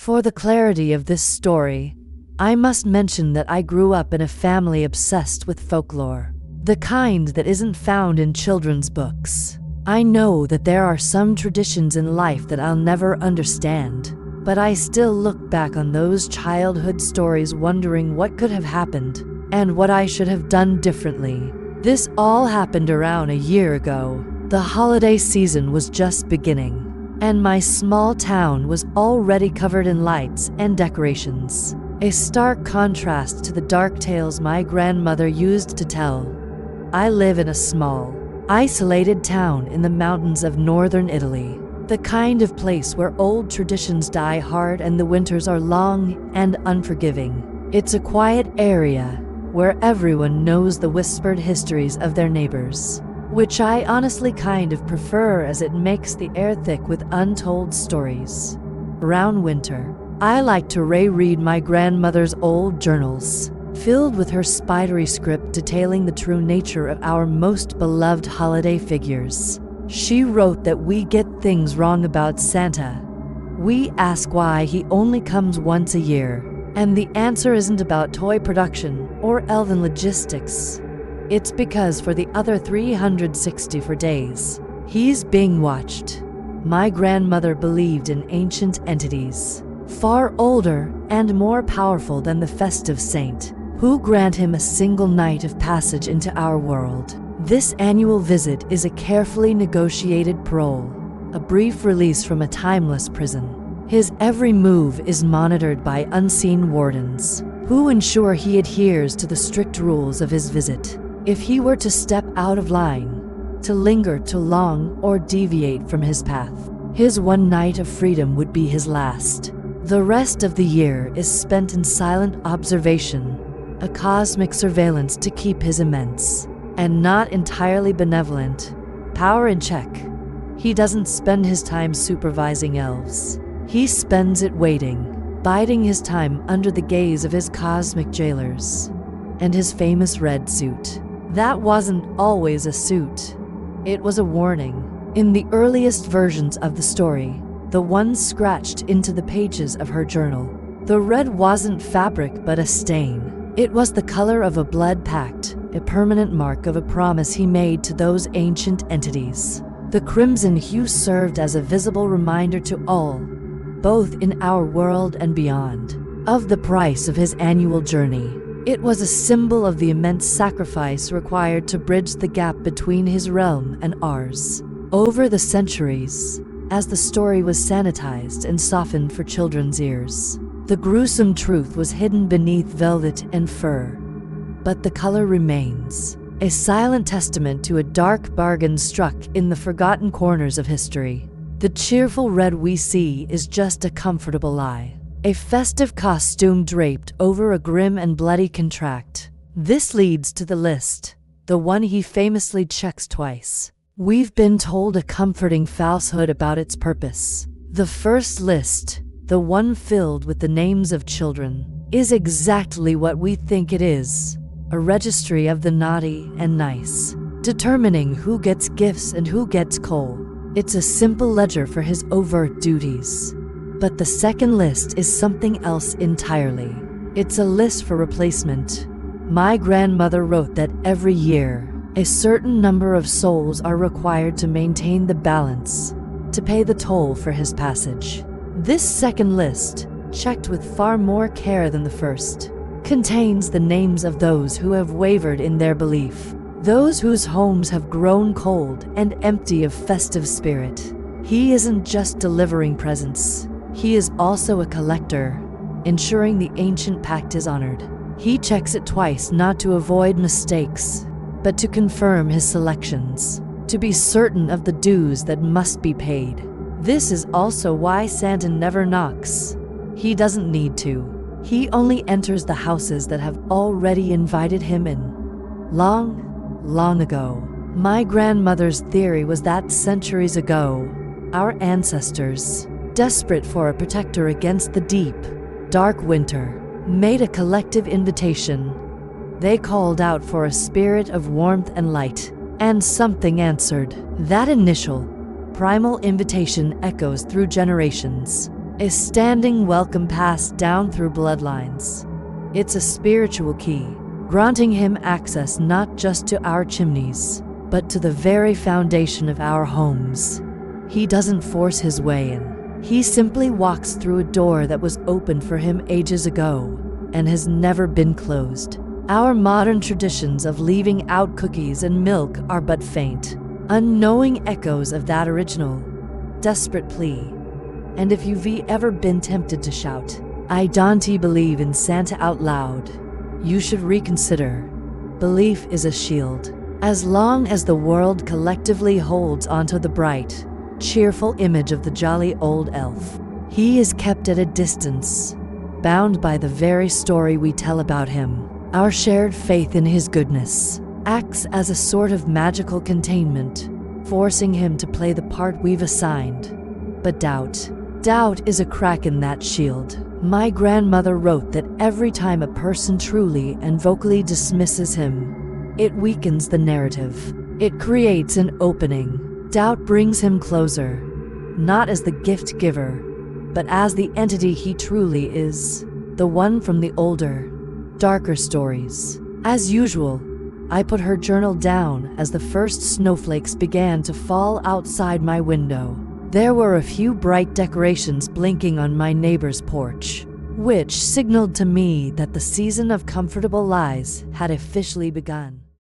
For the clarity of this story, I must mention that I grew up in a family obsessed with folklore, the kind that isn't found in children's books. I know that there are some traditions in life that I'll never understand, but I still look back on those childhood stories wondering what could have happened and what I should have done differently. This all happened around a year ago. The holiday season was just beginning, and my small town was already covered in lights and decorations, a stark contrast to the dark tales my grandmother used to tell. I live in a small, isolated town in the mountains of northern Italy, the kind of place where old traditions die hard and the winters are long and unforgiving. It's a quiet area where everyone knows the whispered histories of their neighbors, which I honestly kind of prefer as it makes the air thick with untold stories. Around winter, I like to reread my grandmother's old journals, filled with her spidery script detailing the true nature of our most beloved holiday figures. She wrote that we get things wrong about Santa. We ask why he only comes once a year, and the answer isn't about toy production or elven logistics. It's because for the other 364 days, he's being watched. My grandmother believed in ancient entities, far older and more powerful than the festive saint, who grant him a single night of passage into our world. This annual visit is a carefully negotiated parole, a brief release from a timeless prison. His every move is monitored by unseen wardens, who ensure he adheres to the strict rules of his visit. If he were to step out of line, to linger too long, or deviate from his path, his one night of freedom would be his last. The rest of the year is spent in silent observation, a cosmic surveillance to keep his immense, and not entirely benevolent, power in check. He doesn't spend his time supervising elves. He spends it waiting, biding his time under the gaze of his cosmic jailers, and his famous red suit. That wasn't always a suit. It was a warning. In the earliest versions of the story, the ones scratched into the pages of her journal, the red wasn't fabric but a stain. It was the color of a blood pact, a permanent mark of a promise he made to those ancient entities. The crimson hue served as a visible reminder to all, both in our world and beyond, of the price of his annual journey. It was a symbol of the immense sacrifice required to bridge the gap between his realm and ours. Over the centuries, as the story was sanitized and softened for children's ears, the gruesome truth was hidden beneath velvet and fur. But the color remains, a silent testament to a dark bargain struck in the forgotten corners of history. The cheerful red we see is just a comfortable lie, a festive costume draped over a grim and bloody contract. This leads to the list, the one he famously checks twice. We've been told a comforting falsehood about its purpose. The first list, the one filled with the names of children, is exactly what we think it is, a registry of the naughty and nice, determining who gets gifts and who gets coal. It's a simple ledger for his overt duties. But the second list is something else entirely. It's a list for replacement. My grandmother wrote that every year, a certain number of souls are required to maintain the balance, to pay the toll for his passage. This second list, checked with far more care than the first, contains the names of those who have wavered in their belief, those whose homes have grown cold and empty of festive spirit. He isn't just delivering presents. He is also a collector, ensuring the ancient pact is honored. He checks it twice, not to avoid mistakes, but to confirm his selections, to be certain of the dues that must be paid. This is also why Santa never knocks. He doesn't need to. He only enters the houses that have already invited him in. Long ago, my grandmother's theory was that centuries ago, our ancestors, desperate for a protector against the deep, dark winter, made a collective invitation. They called out for a spirit of warmth and light, and something answered. That initial, primal invitation echoes through generations. a standing welcome passed down through bloodlines. It's a spiritual key, granting him access not just to our chimneys, but to the very foundation of our homes. He doesn't force his way in. He simply walks through a door that was opened for him ages ago and has never been closed. Our modern traditions of leaving out cookies and milk are but faint, unknowing echoes of that original, desperate plea. And if you've ever been tempted to shout, "I don't believe in Santa" out loud, you should reconsider. Belief is a shield. As long as the world collectively holds onto the bright, cheerful image of the jolly old elf, he is kept at a distance, bound by the very story we tell about him. Our shared faith in his goodness acts as a sort of magical containment, forcing him to play the part we've assigned. But doubt is a crack in that shield. My grandmother wrote that every time a person truly and vocally dismisses him, it weakens the narrative. It creates an opening. Doubt brings him closer, not as the gift giver, but as the entity he truly is, the one from the older, darker stories. As usual, I put her journal down as the first snowflakes began to fall outside my window. There were a few bright decorations blinking on my neighbor's porch, which signaled to me that the season of comfortable lies had officially begun.